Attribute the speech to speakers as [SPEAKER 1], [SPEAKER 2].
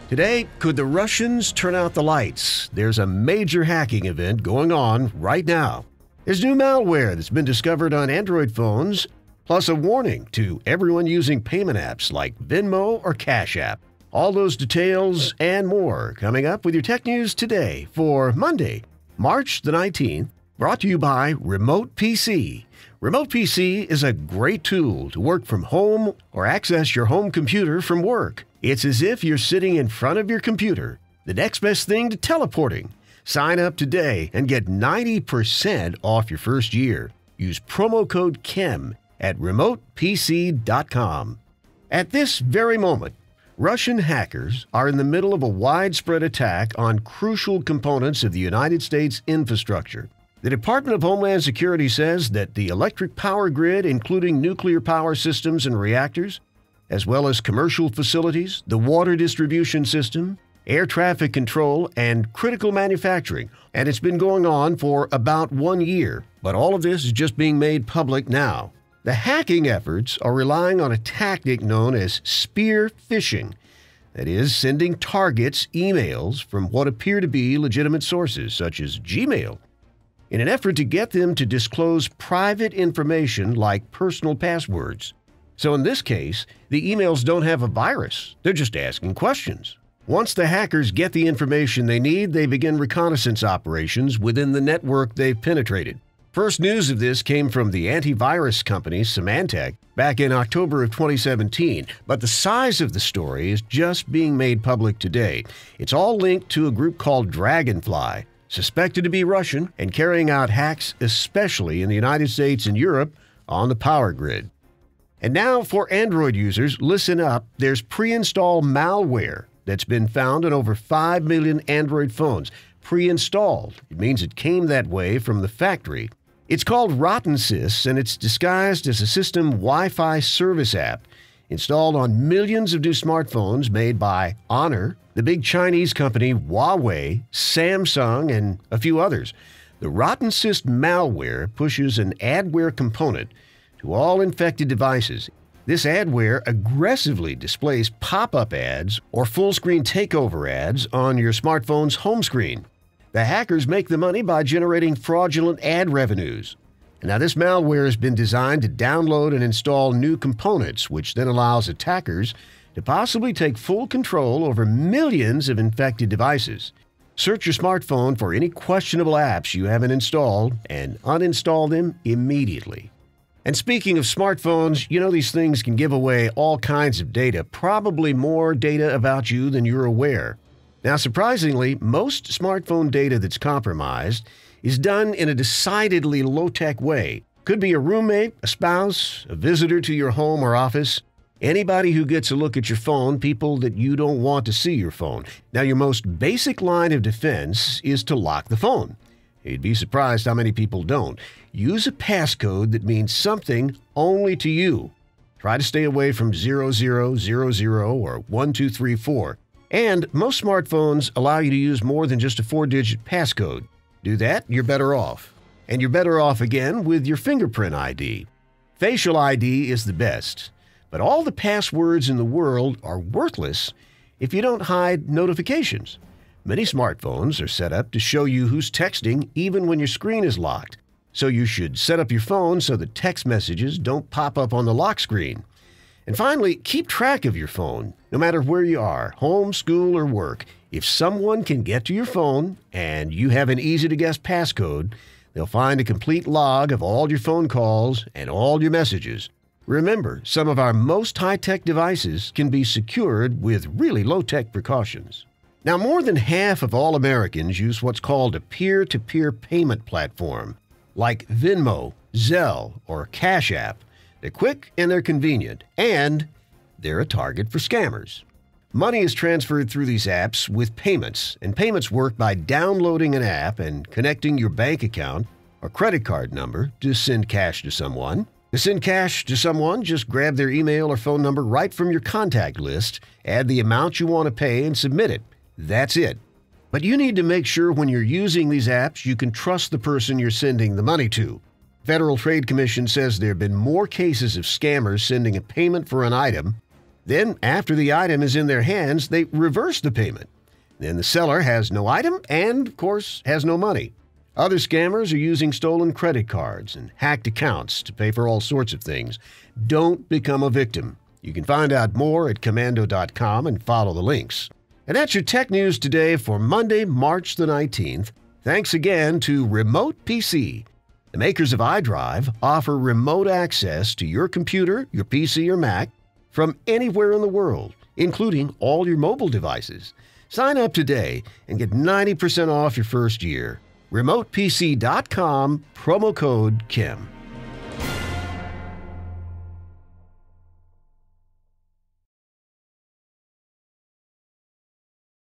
[SPEAKER 1] Today, could the Russians turn out the lights? There's a major hacking event going on right now. There's new malware that's been discovered on Android phones, plus a warning to everyone using payment apps like Venmo or Cash App. All those details and more coming up with your Tech News today for Monday, March the 19th, brought to you by Remote PC. Remote PC is a great tool to work from home or access your home computer from work. It's as if you're sitting in front of your computer, the next best thing to teleporting. Sign up today and get 90% off your first year. Use promo code KIM at remotepc.com. At this very moment, Russian hackers are in the middle of a widespread attack on crucial components of the United States infrastructure. The Department of Homeland Security says that the electric power grid, including nuclear power systems and reactors, as well as commercial facilities, the water distribution system, air traffic control, and critical manufacturing. And it's been going on for about 1 year, but all of this is just being made public now. The hacking efforts are relying on a tactic known as spear phishing. That is, sending targets emails from what appear to be legitimate sources, such as Gmail, in an effort to get them to disclose private information like personal passwords. So in this case, the emails don't have a virus. They're just asking questions. Once the hackers get the information they need, they begin reconnaissance operations within the network they've penetrated. First news of this came from the antivirus company Symantec back in October of 2017, but the size of the story is just being made public today. It's all linked to a group called Dragonfly, suspected to be Russian and carrying out hacks especially in the United States and Europe on the power grid. And now for Android users, listen up, there's pre-installed malware that's been found on over 5 million Android phones. Pre-installed. It means it came that way from the factory. It's called RottenSys, and it's disguised as a system Wi-Fi service app installed on millions of new smartphones made by Honor, the big Chinese company Huawei, Samsung, and a few others. The RottenSys malware pushes an adware component to all infected devices. This adware aggressively displays pop-up ads or full-screen takeover ads on your smartphone's home screen. The hackers make the money by generating fraudulent ad revenues. Now, this malware has been designed to download and install new components, which then allows attackers to possibly take full control over millions of infected devices. Search your smartphone for any questionable apps you haven't installed and uninstall them immediately. And speaking of smartphones, you know these things can give away all kinds of data, probably more data about you than you're aware. Now, surprisingly, most smartphone data that's compromised is done in a decidedly low-tech way. Could be a roommate, a spouse, a visitor to your home or office, anybody who gets a look at your phone, people that you don't want to see your phone. Now, your most basic line of defense is to lock the phone. You'd be surprised how many people don't. Use a passcode that means something only to you. Try to stay away from 0000 or 1234. And most smartphones allow you to use more than just a 4-digit passcode. Do that, you're better off. And you're better off again with your fingerprint ID. Facial ID is the best, but all the passwords in the world are worthless if you don't hide notifications. Many smartphones are set up to show you who's texting even when your screen is locked. So you should set up your phone so that text messages don't pop up on the lock screen. And finally, keep track of your phone, no matter where you are, home, school, or work. If someone can get to your phone and you have an easy-to-guess passcode, they'll find a complete log of all your phone calls and all your messages. Remember, some of our most high-tech devices can be secured with really low-tech precautions. Now, more than half of all Americans use what's called a peer-to-peer payment platform, like Venmo, Zelle, or Cash App. They're quick and they're convenient, and they're a target for scammers. Money is transferred through these apps with payments, and payments work by downloading an app and connecting your bank account or credit card number to send cash to someone. To send cash to someone, just grab their email or phone number right from your contact list, add the amount you want to pay, and submit it. That's it. But you need to make sure when you're using these apps you can trust the person you're sending the money to. Federal Trade Commission says there have been more cases of scammers sending a payment for an item Then, after the item is in their hands, they reverse the payment. Then the seller has no item and, of course, has no money. Other scammers are using stolen credit cards and hacked accounts to pay for all sorts of things. Don't become a victim. You can find out more at komando.com and follow the links. And that's your tech news today for Monday, March the 19th. Thanks again to Remote PC. The makers of iDrive offer remote access to your computer, your PC, or Mac from anywhere in the world, including all your mobile devices. Sign up today and get 90% off your first year. RemotePC.com, promo code KIM.